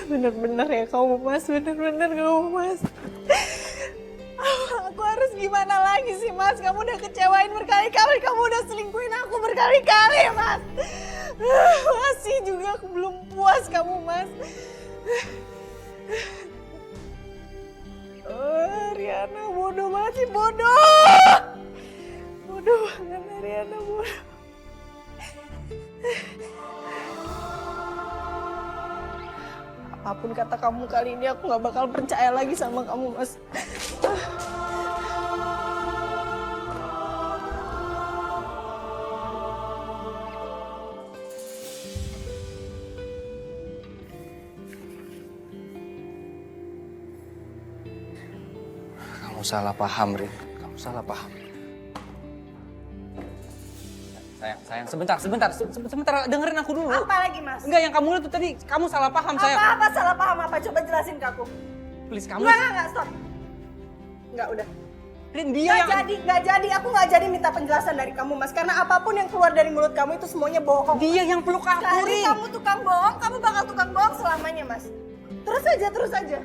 Bener-bener ya kamu Mas, bener-bener kamu Mas. Aku harus gimana lagi sih Mas? Kamu udah kecewain berkali-kali, kamu udah selingkuhin aku berkali-kali Mas. Masih juga aku belum puas kamu Mas. Riana bodoh banget sih, bodoh. Bodoh banget Riana, bodoh. Apapun kata kamu kali ini aku gak bakal percaya lagi sama kamu Mas. Kamu salah paham, Rin. Kamu salah paham. Sayang, sebentar, dengerin aku dulu. Apa lagi Mas? Enggak, yang kamu lihat tuh tadi, kamu salah paham, sayang. Apa salah paham apa? Coba jelasin ke aku. Please, kamu... Enggak, stop. Enggak, udah. Rin, dia yang... Nggak jadi. Aku nggak jadi minta penjelasan dari kamu, Mas. Karena apapun yang keluar dari mulut kamu itu semuanya bohong. Dia yang peluk aku, Kali Rin. kamu tukang bohong, kamu bakal tukang bohong selamanya, Mas. Terus aja.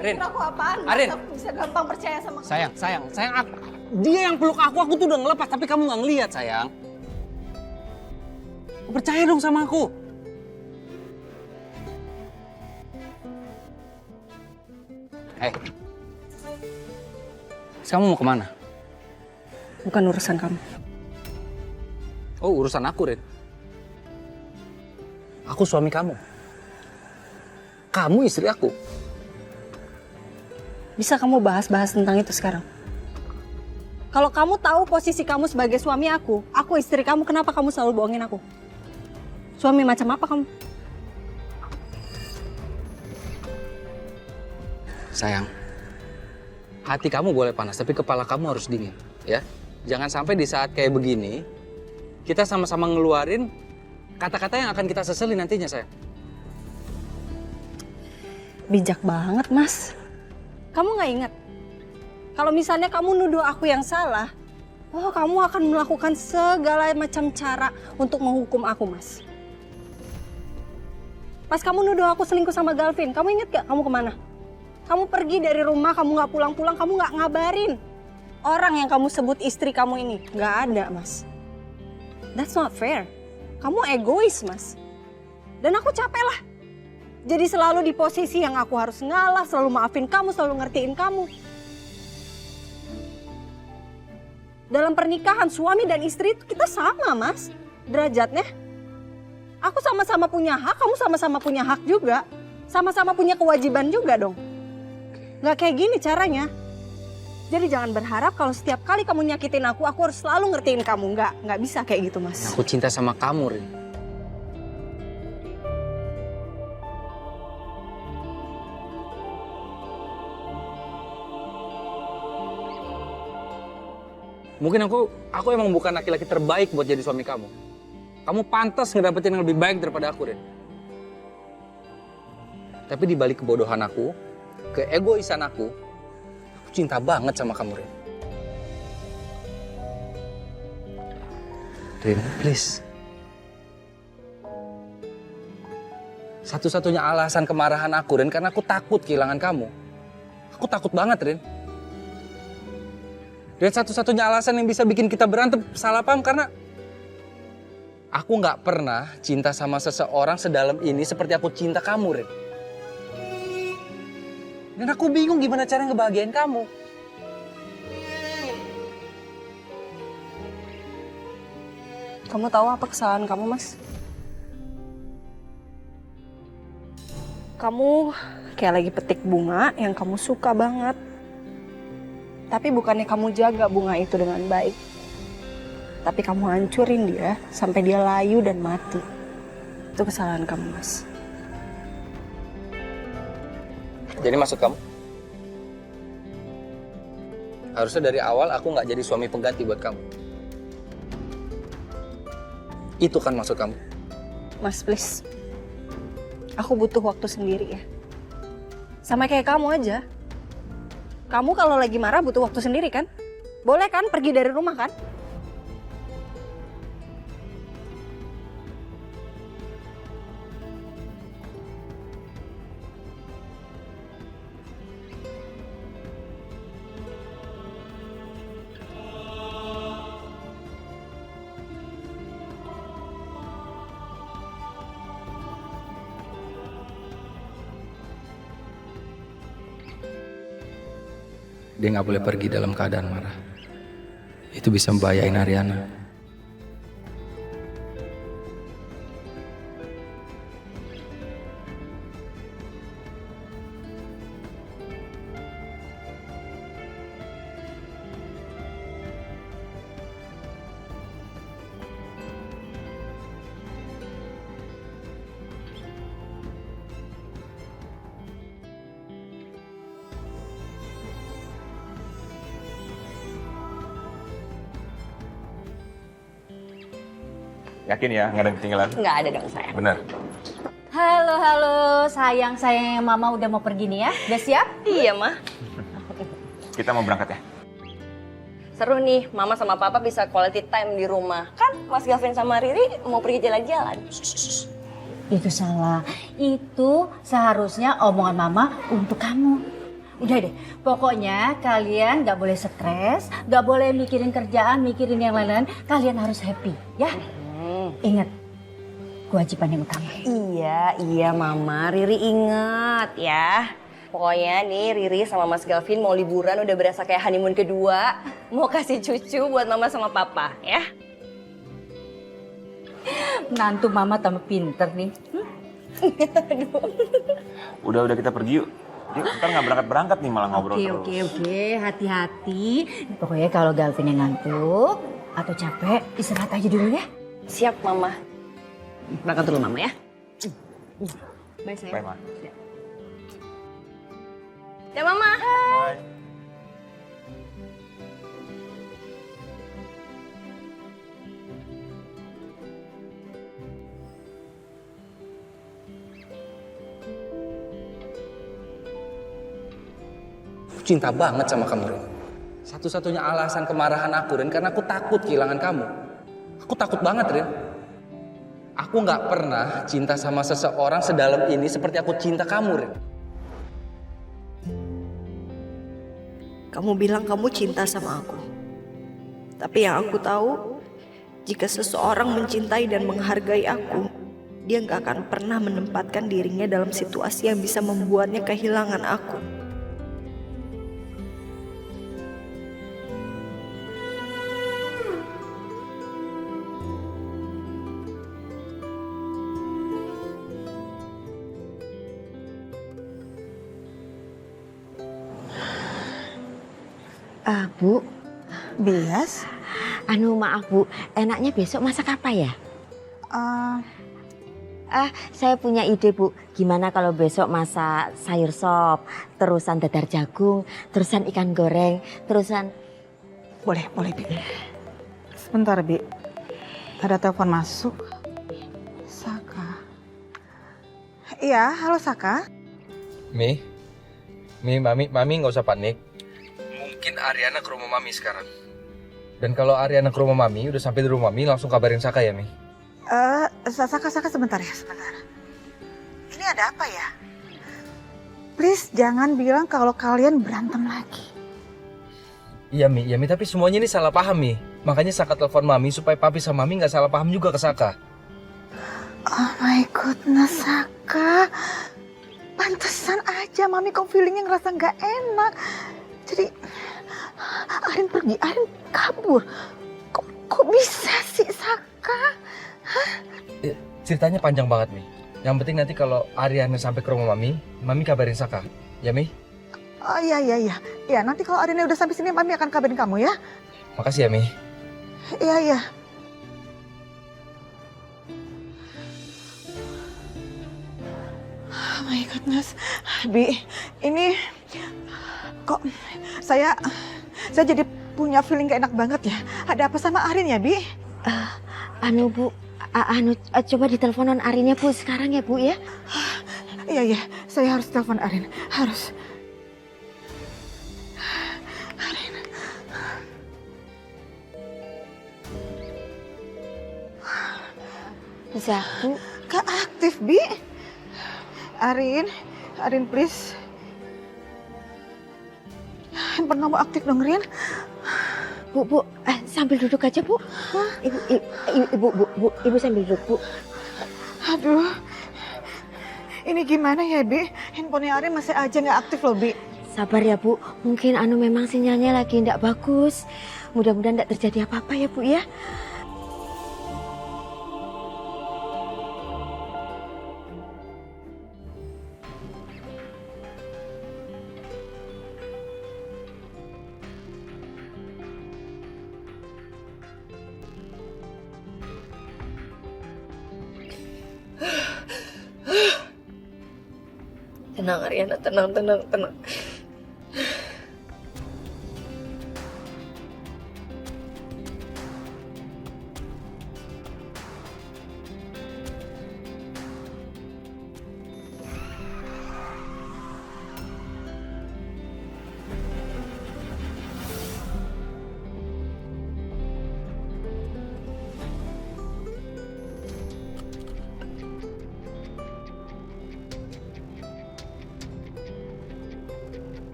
Rin. Aku apaan, Mas? Arin. Aku bisa gampang percaya sama kamu. Sayang, dia yang peluk aku tuh udah ngelepas, tapi kamu nggak ngeliat, sayang. Percaya dong sama aku. Hei. Kamu mau kemana? Bukan urusan kamu. Oh, urusan aku, Rin. Aku suami kamu. Kamu istri aku. Bisa kamu bahas tentang itu sekarang? Kalau kamu tahu posisi kamu sebagai suami aku istri kamu, kenapa kamu selalu bohongin aku? Suami macam apa kamu? Sayang, hati kamu boleh panas, tapi kepala kamu harus dingin, ya. Jangan sampai di saat kayak begini, kita sama-sama ngeluarin kata-kata yang akan kita sesali nantinya, sayang. Bijak banget, Mas. Kamu nggak ingat? Kalau misalnya kamu nuduh aku yang salah, kamu akan melakukan segala macam cara untuk menghukum aku, Mas. Pas kamu nuduh aku selingkuh sama Galvin, kamu inget gak kamu kemana? Kamu pergi dari rumah, kamu gak pulang-pulang, kamu gak ngabarin orang yang kamu sebut istri kamu ini. Gak ada, Mas. That's not fair. Kamu egois, Mas. Dan aku capek lah. Jadi selalu di posisi yang aku harus ngalah, selalu maafin kamu, selalu ngertiin kamu. Dalam pernikahan suami dan istri itu kita sama, Mas. Derajatnya. Aku sama-sama punya hak, kamu sama-sama punya hak juga. Sama-sama punya kewajiban juga dong. Nggak kayak gini caranya. Jadi jangan berharap kalau setiap kali kamu nyakitin aku harus selalu ngertiin kamu. Nggak bisa kayak gitu, Mas. Aku cinta sama kamu, Rin. Mungkin aku emang bukan laki-laki terbaik buat jadi suami kamu. Kamu pantas ngedapetin yang lebih baik daripada aku, Rin. Tapi di balik kebodohan aku, keegoisan aku cinta banget sama kamu, Rin. Rin, please. Satu-satunya alasan kemarahan aku, Rin, karena aku takut kehilangan kamu. Aku takut banget, Rin. Dan satu-satunya alasan yang bisa bikin kita berantem salah paham karena aku nggak pernah cinta sama seseorang sedalam ini seperti aku cinta kamu, Rin. Dan aku bingung gimana cara ngebahagiain kamu. Kamu tahu apa kesalahan kamu, Mas? Kamu kayak lagi petik bunga yang kamu suka banget. Tapi bukannya kamu jaga bunga itu dengan baik. Tapi kamu hancurin dia sampai dia layu dan mati. Itu kesalahan kamu, Mas. Jadi maksud kamu? Harusnya dari awal aku nggak jadi suami pengganti buat kamu. Itu kan maksud kamu? Mas, please. Aku butuh waktu sendiri ya. Sama kayak kamu aja. Kamu kalau lagi marah butuh waktu sendiri kan? Boleh kan pergi dari rumah kan? Dia nggak boleh pergi dalam keadaan marah. Itu bisa membahayain Ariana. Yakin ya, nggak ada yang ketinggalan? Nggak ada dong sayang. Bener. Halo, sayang mama udah mau pergi nih ya. Udah siap? Iya mah. Kita mau berangkat ya? Seru nih, mama sama papa bisa quality time di rumah. Kan Mas Gavin sama Riri mau pergi jalan-jalan. Itu salah. Itu seharusnya omongan mama untuk kamu. Udah deh, pokoknya kalian gak boleh stres, gak boleh mikirin kerjaan, mikirin yang lain-lain. Kalian harus happy, ya? Ingat, kewajiban yang utama. Iya mama, Riri ingat ya. Pokoknya nih Riri sama Mas Gavin mau liburan udah berasa kayak honeymoon kedua. Mau kasih cucu buat mama sama papa ya. Menantu mama tambah pinter nih. Udah kita pergi yuk. Yuk, ntar nggak berangkat nih malah ngobrol terus. Oke, hati-hati. Pokoknya kalau Galvin yang ngantuk atau capek, istirahat aja dulu ya. Siap mama. Berangkat dulu mama ya. Bye sayang. Bye, Ma. Ya mama. Bye. Aku cinta banget sama kamu, Rin. Satu-satunya alasan kemarahan aku, Rin, karena aku takut kehilangan kamu. Aku takut banget, Rin. Aku nggak pernah cinta sama seseorang sedalam ini seperti aku cinta kamu, Rin. Kamu bilang kamu cinta sama aku. Tapi yang aku tahu, jika seseorang mencintai dan menghargai aku, dia gak akan pernah menempatkan dirinya dalam situasi yang bisa membuatnya kehilangan aku. Bu, Bias, maaf Bu, enaknya besok masak apa ya? Saya punya ide Bu, gimana kalau besok masak sayur sop, terusan dadar jagung, terusan ikan goreng, terusan... boleh Bi. Sebentar Bi, ada telepon masuk. Saka. Iya, halo Saka. Mami nggak usah panik. Mungkin Ariana ke rumah Mami sekarang. Dan kalau Ariana ke rumah Mami, udah sampai di rumah Mami, langsung kabarin Saka ya, Mi? Saka sebentar ya, sebentar. Ini ada apa ya? Please jangan bilang kalau kalian berantem lagi. Iya Mi, tapi semuanya ini salah paham Mi. Makanya Saka telepon Mami supaya Papi sama Mami nggak salah paham juga ke Saka. Oh my goodness, Saka. Pantesan aja Mami kok feelingnya ngerasa nggak enak. Jadi Arin pergi, Arin kabur. Kok bisa sih Saka? Hah? Ceritanya panjang banget Mi. Yang penting nanti kalau Ariana sampai ke rumah Mami, Mami kabarin Saka. Ya Mi? Oh iya. Ya nanti kalau Arina udah sampai sini Mami akan kabarin kamu ya. Makasih ya Mi. Iya. Oh my goodness. Bi, ini kok saya jadi punya feeling gak enak banget ya. Ada apa sama Arin ya, Bi? Bu, coba diteleponan Arinnya Bu sekarang ya Bu ya. Iya, saya harus telepon Arin, harus. Arin. Bisa Bu? Gak aktif, Bi. Arin please. Handphone kamu aktif dong, Rin. Bu, sambil duduk aja Bu. Ibu sambil duduk Bu. Aduh, ini gimana ya, Bi? Handphonenya Arin masih aja nggak aktif loh, Bi. Sabar ya Bu, mungkin memang sinyalnya lagi tidak bagus. Mudah-mudahan tidak terjadi apa-apa ya Bu ya. Tenang Ariana, tenang.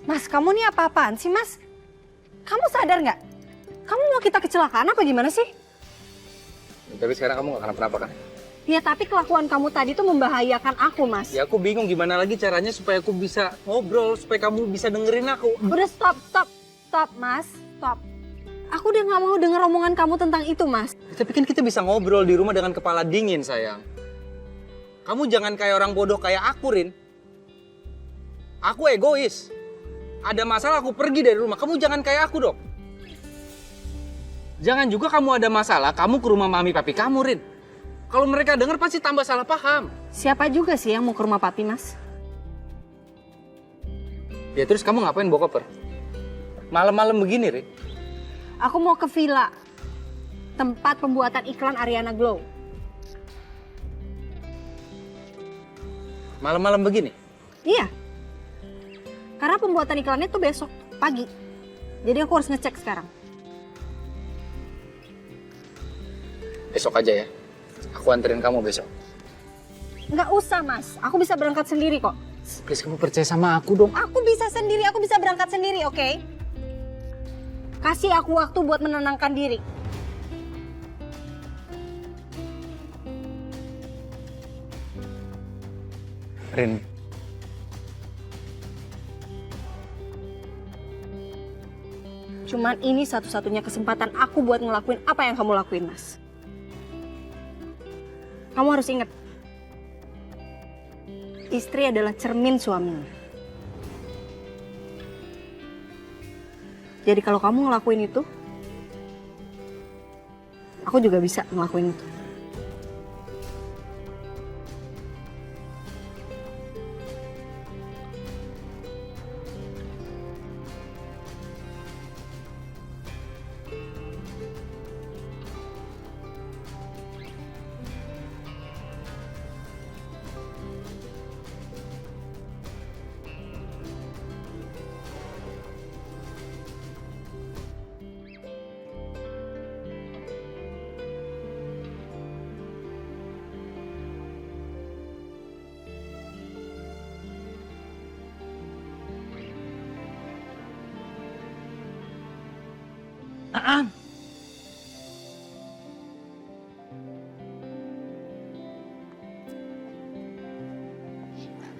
Mas, kamu nih apa-apaan sih, Mas? Kamu sadar nggak? Kamu mau kita kecelakaan apa gimana sih? Tapi sekarang kamu gak kenapa-napa kan? Ya, tapi kelakuan kamu tadi tuh membahayakan aku, Mas. Ya aku bingung gimana lagi caranya supaya aku bisa ngobrol, supaya kamu bisa dengerin aku. Udah stop, Mas. Stop. Aku udah nggak mau denger omongan kamu tentang itu, Mas. Tapi kan kita bisa ngobrol di rumah dengan kepala dingin, sayang. Kamu jangan kayak orang bodoh kayak aku, Rin. Aku egois. Ada masalah aku pergi dari rumah. Kamu jangan kayak aku dong. Jangan juga kamu ada masalah, kamu ke rumah mami papi kamu, Rin. Kalau mereka denger pasti tambah salah paham. Siapa juga sih yang mau ke rumah papi, Mas? Ya terus kamu ngapain bawa koper? Malam-malam begini, Rin. Aku mau ke villa. Tempat pembuatan iklan Ariana Glow. Malam-malam begini? Iya. Karena pembuatan iklannya tuh besok pagi. Jadi aku harus ngecek sekarang. Besok aja ya. Aku anterin kamu besok. Nggak usah, Mas. Aku bisa berangkat sendiri kok. Please kamu percaya sama aku dong. Aku bisa sendiri, aku bisa berangkat sendiri, oke? Kasih aku waktu buat menenangkan diri. Rin, Cuman ini satu-satunya kesempatan aku buat ngelakuin apa yang kamu lakuin, Mas. Kamu harus ingat, istri adalah cermin suaminya. Jadi kalau kamu ngelakuin itu, aku juga bisa ngelakuin itu.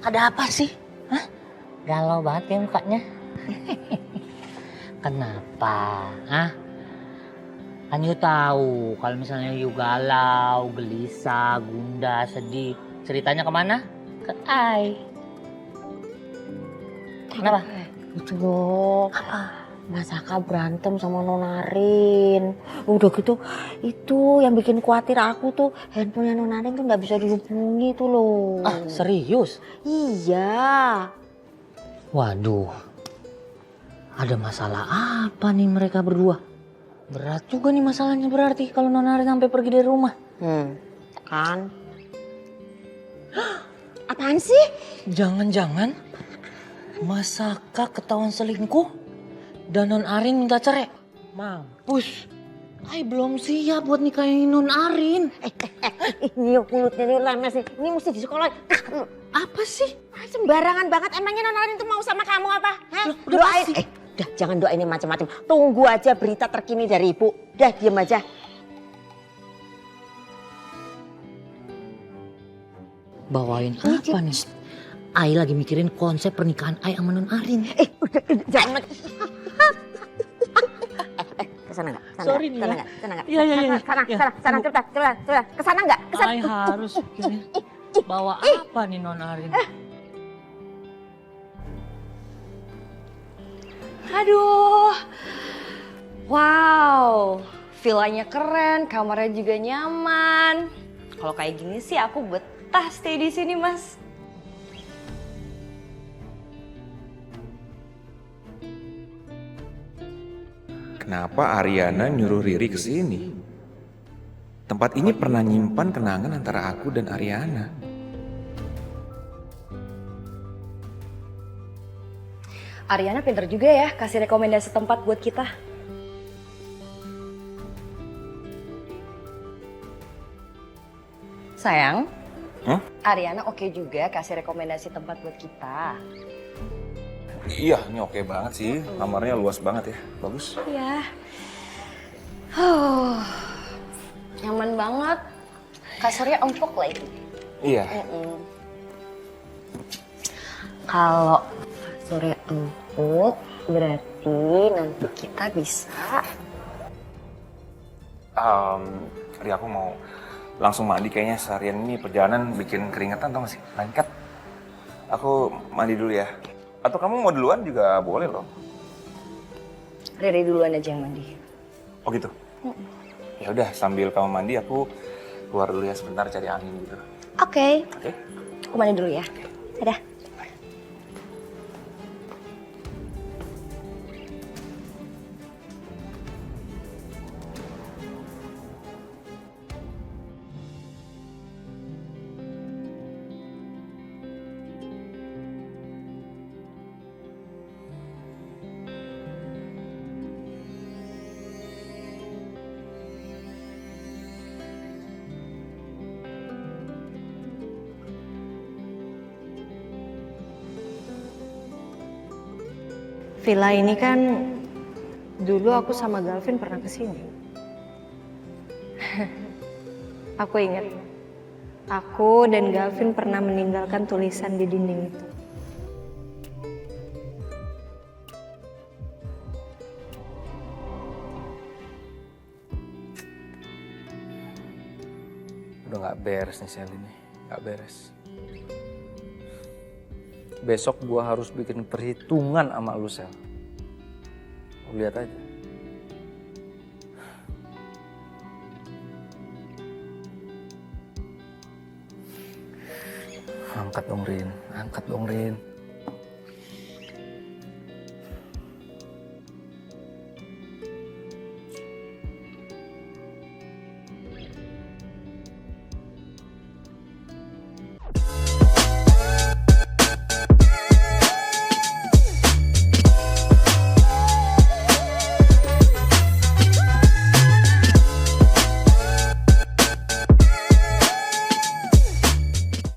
Ada apa sih? Hah? Galau banget ya mukanya. Kenapa? Hah? Kan you tahu kalau misalnya you galau, gelisah, gundah, sedih, ceritanya kemana? Ke Ai. Kenapa? Itu loh. Mas Aka berantem sama Nonarin. Udah gitu, itu yang bikin khawatir aku tuh handphonenya Nonarin tuh nggak bisa dihubungi tuh loh. Ah, serius? Iya. Waduh. Ada masalah apa nih mereka berdua? Berat juga nih masalahnya berarti kalau Nonarin sampai pergi dari rumah. Kan. Apaan sih? Jangan-jangan Mas Aka ketahuan selingkuh? Dan Non Arin minta cerai. Mampus. Ai belum siap buat nikahin Non Arin. Ini mulutnya ini lemes nih. Ini mesti di sekolah. Apa sih? Sembarangan banget. Emangnya Nonarin tuh mau sama kamu apa? Hah? Udah pasti. Udah jangan doain macam-macam. Tunggu aja berita terkini dari ibu. Udah diem aja. Bawain apa nih? Ai lagi mikirin konsep pernikahan Ai sama Non Arin. Udah jangan. Kesana nggak? Sorry nih ya. Kesana nggak? Iya, iya, iya. Sana, cepetan. Kesana nggak? Kesana. Ai harus mikirin bawa apa nih Non Arin? Aduh, wow, villanya keren, kamarnya juga nyaman. Kalau kayak gini sih aku betah stay di sini, Mas. Kenapa Ariana nyuruh Riri ke sini? Tempat ini pernah nyimpan kenangan antara aku dan Ariana. Ariana pinter juga ya kasih rekomendasi tempat buat kita. Sayang, Ariana oke juga kasih rekomendasi tempat buat kita. Iya, ini oke banget sih. Kamarnya luas banget ya. Bagus. Iya. Nyaman banget. Kasurnya empuk lagi. Iya. Kalau kasurnya empuk, berarti nanti kita bisa. Ri, aku mau langsung mandi. Kayaknya seharian ini perjalanan bikin keringetan, tau gak sih? Lengket. Aku mandi dulu ya. Atau kamu mau duluan juga boleh loh. Riri duluan aja yang mandi. Oh gitu? Ya udah, sambil kamu mandi aku keluar dulu ya sebentar cari angin gitu. Oke. Oke? Aku mandi dulu ya. Dadah. Villa ini kan dulu aku sama Galvin pernah kesini. Aku ingat, aku dan Galvin pernah meninggalkan tulisan di dinding itu. Udah nggak beres nih Sel ini, nggak beres. Besok gua harus bikin perhitungan sama lu Sel. Lu lihat aja. Angkat dong Rin, angkat dong Rin.